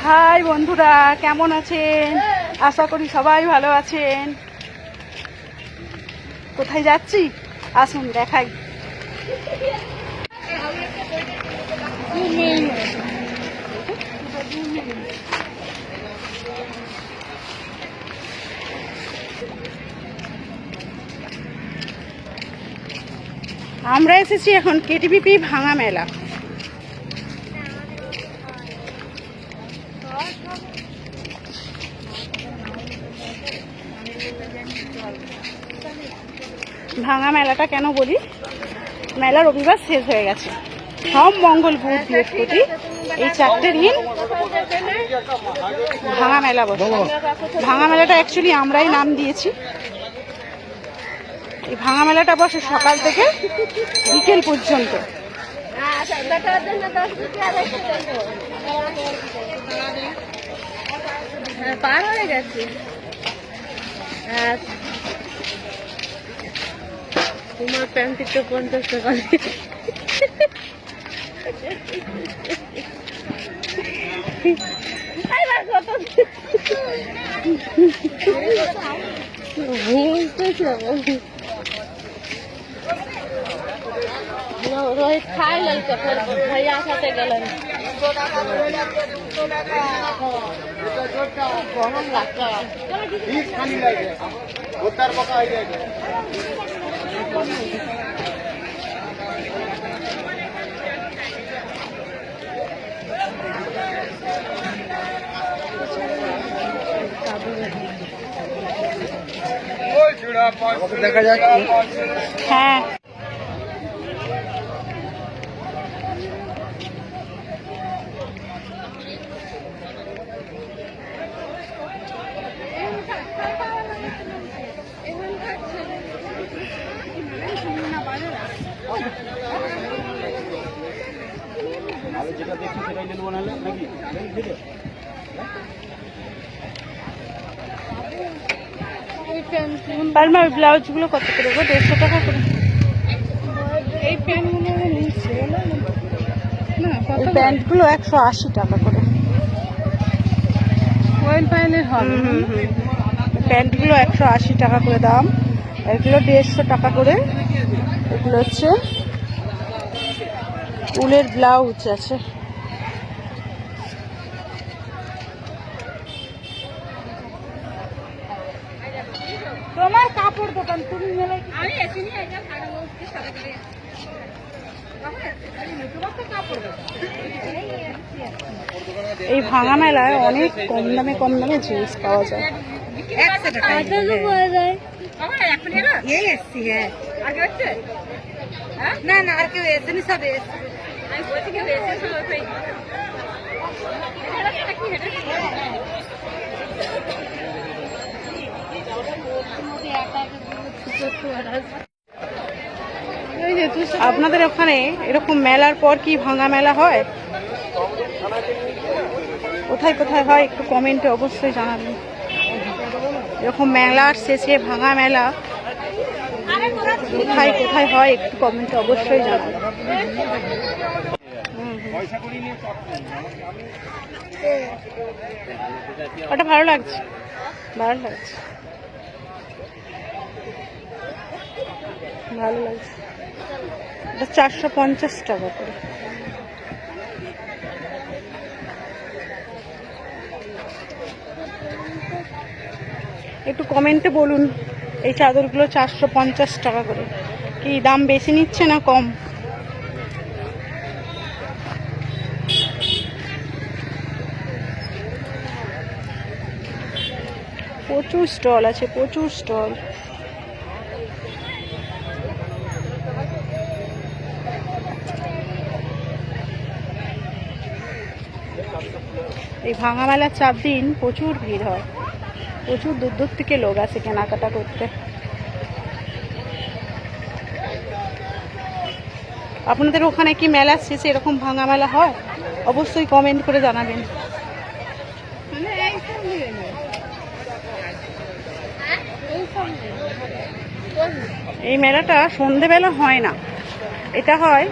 High বন্ধুরা, কেমন আছেন? আশা করি সবাই ভালো আছেন। কোথায় যাচ্ছি আসুন দেখাই। আমরা এসেছি এখন কেটিভিপি ভাঙা মেলা। ভাঙা মেলাটা কেন বলি, মেলা রবিবার শেষ হয়ে গেছে, সব মঙ্গল বুধ বৃহস্পতি এই 4টে দিন ভাঙা মেলা বসে। ভাঙা মেলাটা অ্যাকচুয়ালি আমরাই নাম দিয়েছি। এই ভাঙা মেলাটা বসে সকাল থেকে বিকেল পর্যন্ত। পার হয়ে গেছে। তোমার প্যান্টটা 50 টাকা। रोहित खाए ललके फिर भैया साथे गेलन। गरम लागता बीस खानी लागे उतार बका आई जाए। দেখা যাক। হ্যাঁ, যেটা দেখছি সেটাই নেবো নাহলে নাকি। পারমা ওই ব্লাউজগুলো কত করে গো? 150 টাকা করে। এই প্যান্টগুলো নিচ্ছে না, এই প্যান্টগুলো 180 টাকা করে। ওয়েল পাইলে হবে। প্যান্টগুলো 180 টাকা করে দাম, এগুলো 150 টাকা করে। এগুলো হচ্ছে উলের ব্লাউজ আছে। তোমার কাপড় দোকান, তুমি মেলায় আমি এসিনি এটা ভাড়া বলতে সাথে করে। এই ভাঙা মেলায় অনেক কম দামে জিনিস পাওয়া যায়। 100 টাকা পাওয়া যায়। আমার এখন এলো এই এসছি। হ্যাঁ আগে হচ্ছে না না আর কেউ এসেনি, সব এসছে। আমি বলছি কেউ এসে সব তাই আপনাদের ওখানে এরকম মেলার পর কি ভাঙা মেলা হয়? কোথায় কোথায় হয় একটু কমেন্টে অবশ্যই জানাবেন। এরকম মেলার শেষে ভাঙা মেলা কোথায় কোথায় হয় একটু কমেন্টে অবশ্যই জানাবেন। ওটা ভালো লাগছে, ভালো লাগছে, ভালো লাগছে। এটা 450 টাকা করে। একটু কমেন্টে বলুন, এই চাদরগুলো 450 টাকা করে, কি দাম বেশি নিচ্ছে না কম? প্রচুর স্টল আছে, প্রচুর স্টল। এই ভাঙা মেলার 4 দিন প্রচুর ভিড় হয়, প্রচুর দূর দূর থেকে লোক আসে কেনাকাটা করতে। আপনাদের ওখানে কি মেলার শেষে এরকম ভাঙা মেলা হয়? অবশ্যই কমেন্ট করে জানাবেন। এই মেলাটা সন্ধেবেলা হয় না, এটা হয়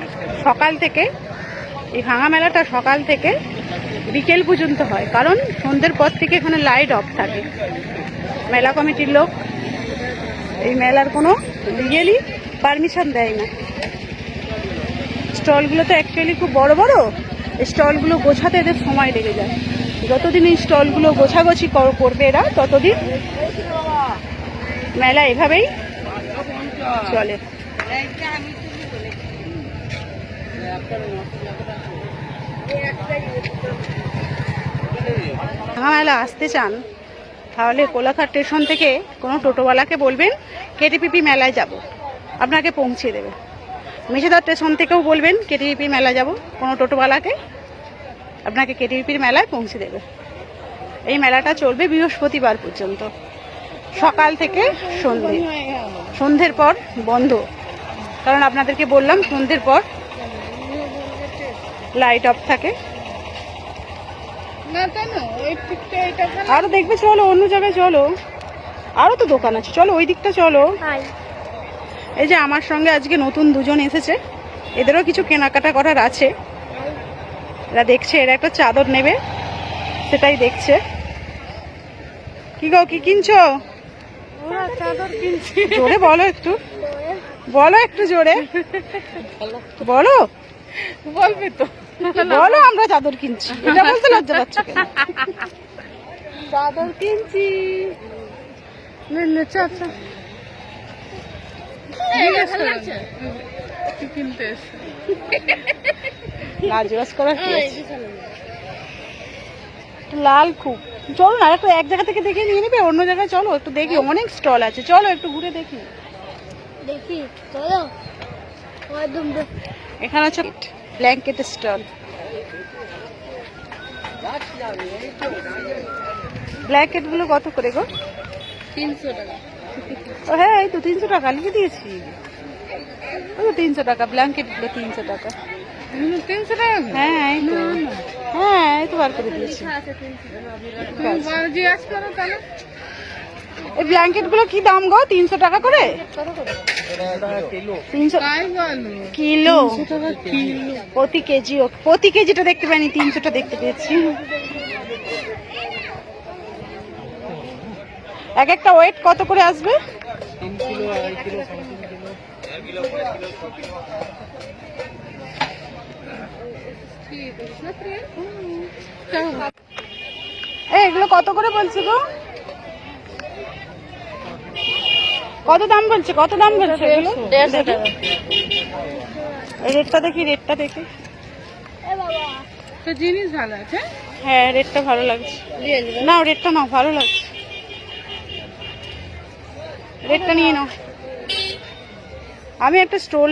সকাল থেকে। এই ভাঙা মেলাটা সকাল থেকে বিকেল পর্যন্ত হয়, কারণ সন্ধ্যের পর থেকে এখানে লাইট অফ থাকে। মেলা কমিটির লোক এই মেলার কোনো লিগেলি পারমিশন দেয় না। স্টলগুলো তো অ্যাকচুয়ালি খুব বড় বড়, স্টলগুলো গোছাতে এদের সময় লেগে যায়। যতদিন এই স্টলগুলো গোছাগোছি করবে এরা, ততদিন মেলা এভাবেই চলে। ভাঙা মেলা আসতে চান তাহলে কোলাঘাট স্টেশন থেকে কোনো টোটোওয়ালাকে বলবেন কেটিপিপি মেলায় যাব, আপনাকে পৌঁছে দেবে। মেছেদা স্টেশন থেকেও বলবেন কেটিপিপি মেলা যাব, কোনো টোটোওয়ালাকে আপনাকে কেটিপিপির মেলায় পৌঁছে দেবে। এই মেলাটা চলবে বৃহস্পতিবার পর্যন্ত, সকাল থেকে সন্ধ্যের পর বন্ধ, কারণ আপনাদেরকে বললাম সন্ধ্যের পর লাইট অফ থাকে। আরো দেখবে, চলো অন্য জায়গায় চলো, আরো তো দোকান আছে, চলো ওই দিকটা চলো। এই যে আমার সঙ্গে আজকে নতুন দুজন এসেছে, এদেরও কিছু কেনাকাটা করার আছে। এরা দেখছে, এরা একটা চাদর নেবে, সেটাই দেখছে। কি গো, কি কিনছো? চাদর কিনছি। জোরে বলো একটু, বলো একটু জোরে বলো। বলবে তো, বলো আমরা চাদর কিনছি, এটা বলতে লজ্জা পাচ্ছ কেন? চাদর কিনছি। আচ্ছা কিনতে নাচ করার লাল খুব। চলো না একটু এক জায়গা থেকে দেখে নিয়ে নেবে, অন্য জায়গায় চলো একটু দেখি, অনেক স্টল আছে, চলো একটু ঘুরে দেখি। চলো এখানে হচ্ছে ব্ল্যাঙ্কেট স্টল। ব্ল্যাঙ্কেট গুলো কত করে গো? 300 টাকা। ও হ্যাঁ, এই তো 300 টাকা লিখে দিয়েছি। ও 300 টাকা ব্ল্যাঙ্কেট গুলো, 300 টাকা। 300 টাকা? হ্যাঁ এই তো, হ্যাঁ এই তো বার করে দিয়েছি। এই ব্ল্যাঙ্কেট গুলো কি দাম গো? 300 টাকা করে? 300 কিলো প্রতি কেজি। প্রতি কেজিটা দেখতে পাইনি, 300টা দেখতে পেয়েছি। এক একটা ওয়েট কত করে আসবে? 3 কিলো, 2.5 কিলো, 3.5 কিলো। এগুলো কত করে বলছে গো? কত দাম বলছে, কত দাম বলছে এগুলো? 150 টাকা। এই রেটটা দেখি, রেটটা দেখি। তো জিনিস ভালো আছে। হ্যাঁ রেটটা ভালো লাগছে। না রেটটা নাও, ভালো লাগছে, রেটটা নিয়ে নাও। আমি একটা স্টল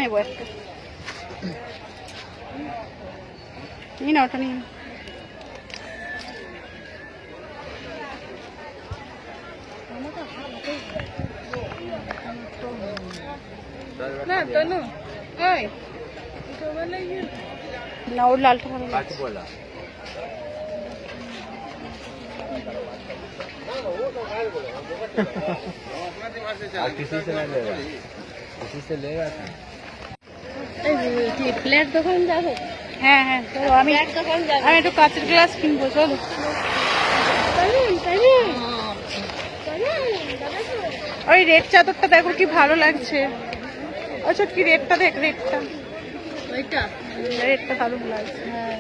নেবো একটা, নিয়ে নাও, ওটা নিয়ে নাও। না ওর লালটা ভালো লাগছে। প্লেট দোকান যাবে? হ্যাঁ হ্যাঁ চলো, আমি একটু কাঁচের গ্লাস কিনবো, চলো। ওই রেড চাদরটা দেখো কি ভালো লাগছে। আচ্ছা কি রেটটা দেখ, রেটটা রেটটা ভালো লাগছে। হ্যাঁ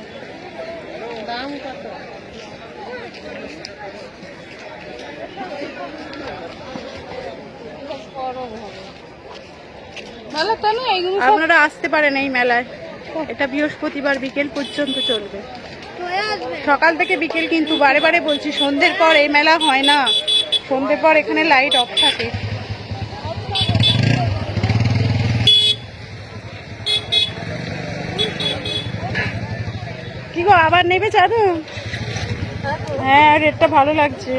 দাম কত? আপনারা আসতে পারেন এই মেলায়, এটা বৃহস্পতিবার বিকেল পর্যন্ত চলবে, সকাল থেকে বিকেল। কিন্তু বারে বারে বলছি, সন্ধ্যের পর এই মেলা হয় না, সন্ধ্যের পর এখানে লাইট অফ থাকে। কি গো আবার নেবে চাদর? হ্যাঁ রেটটা ভালো লাগছে,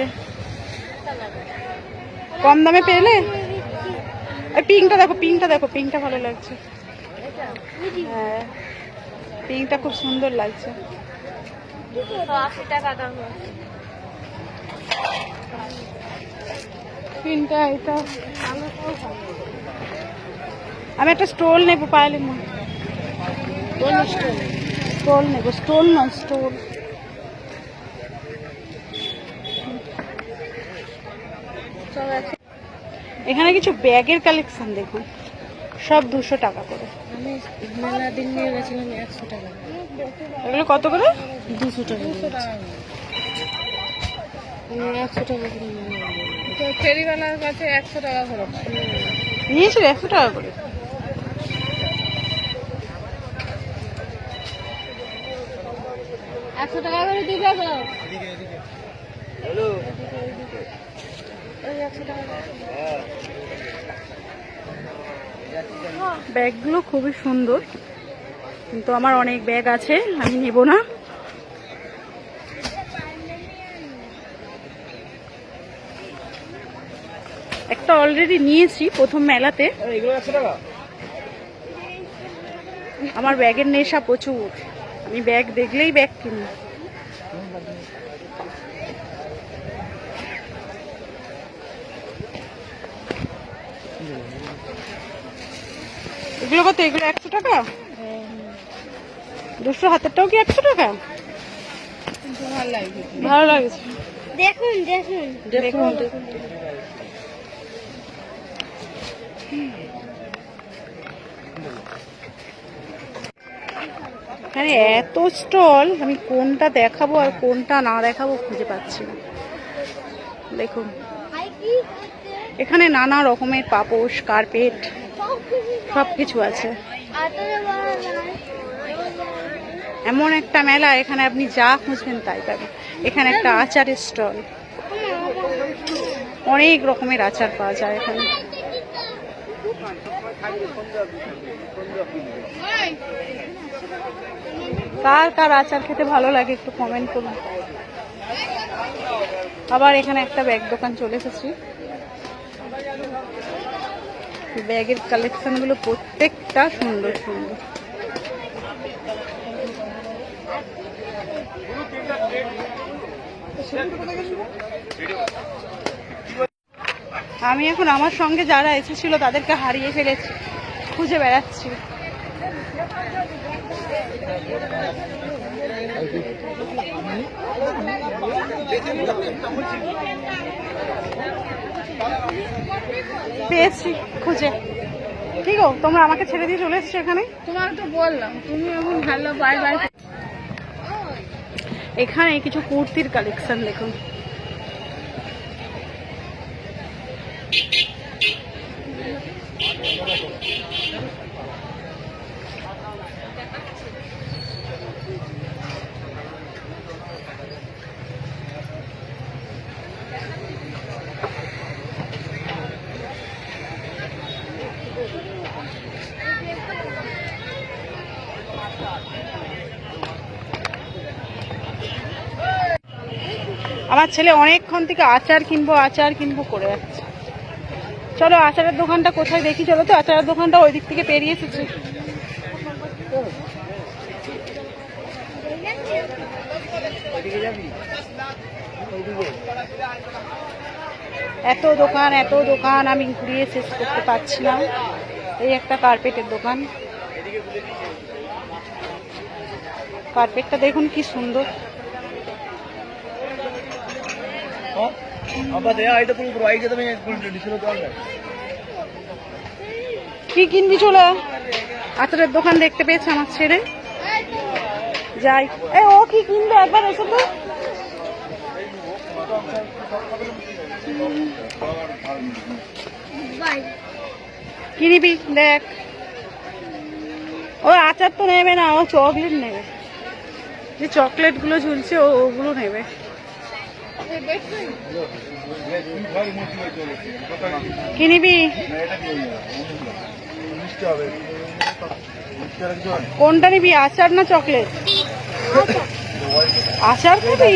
কম দামে পেলে। পিঙ্কটা দেখো, পিঙ্কটা দেখো, পিঙ্কটা ভালো লাগছে। হ্যাঁ পিঙ্কটা খুব সুন্দর লাগছে। 80 টাকা দাম। পিঙ্কটা এটা আমি একটা স্টোল নেবো, পাইলে স্টল নেবো, স্টোল নয় স্টোল। এখানে কিছু ব্যাগের কালেকশন দেখুন, সব 200 টাকা করে। আমি মেলা দিন নিয়ে গেছিলাম 100 টাকা। এগুলো কত করে? 200 টাকা। 100 টাকা করে তো ফেরিওয়ালার কাছে 100 টাকা করে পায়। নিয়েছিল 100 টাকা করে। একশো টাকা করে দিবে তো। ব্যাগগুলো খুবই সুন্দর, কিন্তু আমার অনেক ব্যাগ আছে, আমি নেব না। একটা অলরেডি নিয়েছি প্রথম মেলাতে। আমার ব্যাগের নেশা প্রচুর, আমি ব্যাগ দেখলেই ব্যাগ কিনি। এগুলো কত? এগুলো 100 টাকা। 200 হাতেরটাও কি 100 টাকা? ভালো লাগছে। দেখুন দেখুন দেখুন আরে এত স্টল, আমি কোনটা দেখাবো আর কোনটা না দেখাবো খুঁজে পাচ্ছি না। দেখুন এখানে নানা রকমের পাপোশ, কার্পেট সবকিছু আছে। এমন একটা মেলা, এখানে আপনি যা খুঁজবেন তাই পাবেন। এখানে একটা আচারের স্টল, অনেক রকমের আচার পাওয়া যায় এখানে। কার কার আচার খেতে ভালো লাগে একটু কমেন্ট করুন। আবার এখানে একটা ব্যাগ দোকান চলে এসেছি। ব্যাগের কালেকশন গুলো প্রত্যেকটা সুন্দর সুন্দর। আমি এখন আমার সঙ্গে যারা এসেছিল তাদেরকে হারিয়ে ফেলেছি, খুঁজে বেড়াচ্ছি। পেয়েছি খুঁজে। ঠিক আছে, তোমরা আমাকে ছেড়ে দিয়ে চলে এসছো এখানে। তোমার তো বললাম, তুমি এখন ভালো বাই বাই। এখানে কিছু কুর্তির কালেকশন দেখুন। আমার ছেলে অনেকক্ষণ থেকে আচার কিনবো করে যাচ্ছে। চলো আচারের দোকানটা কোথায় দেখি, চলো তো। আচারের দোকানটা ওই দিক থেকে পেরিয়ে এসেছি। এত দোকান আমি ঘুরিয়ে শেষ করতে পারছি না। এই একটা কার্পেটের দোকান, কার্পেটটা দেখুন কি সুন্দর। কি কিনবি চলে? আচারের দোকান দেখতে পেয়েছে আমার ছেলে, যাই। ও কি কিনবে একবার এসে তো। কি নিবি দেখ। ও আচার তো নেবে না, ও চকলেট নেবে। যে চকলেট গুলো ঝুলছে ওগুলো নেবে। কি নিবি? কোনটা নিবি, আচার না চকলেট? আচার খাবি?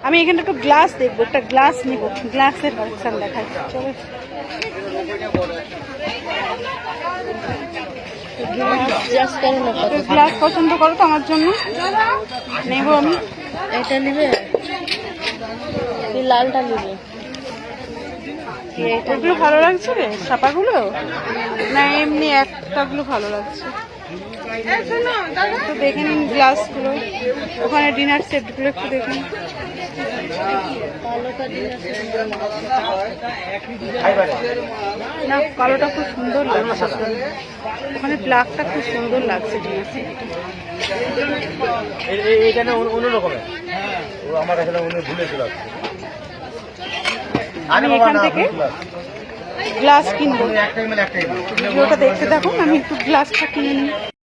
আমি এখানে একটু গ্লাস দেখবো, একটা গ্লাস নিব, গ্লাসের কালেকশন দেখাই। চলো গ্লাস পছন্দ করো তো আমার জন্য, নেবো আমি। এটা নিবে, লালটা নিবে। এগুলো ভালো লাগছে রে, ছাপাগুলো না এমনি একটাগুলো ভালো লাগছে? তো দেখে নিন গ্লাসগুলো, ওখানে ডিনার সেটগুলো একটু দেখুন। না, কালোটা খুব সুন্দর লাগছে, ওখানে ব্ল্যাকটা খুব সুন্দর লাগছে ডিনার সেটটা। এইখানে অন্য রকমের, আমার এখানে অন্য ভুলে চলে আসছে। আমি এখান থেকে গ্লাস কিনবো, ভিডিওটা দেখতে থাকুন, আমি একটু গ্লাসটা কিনে নিই।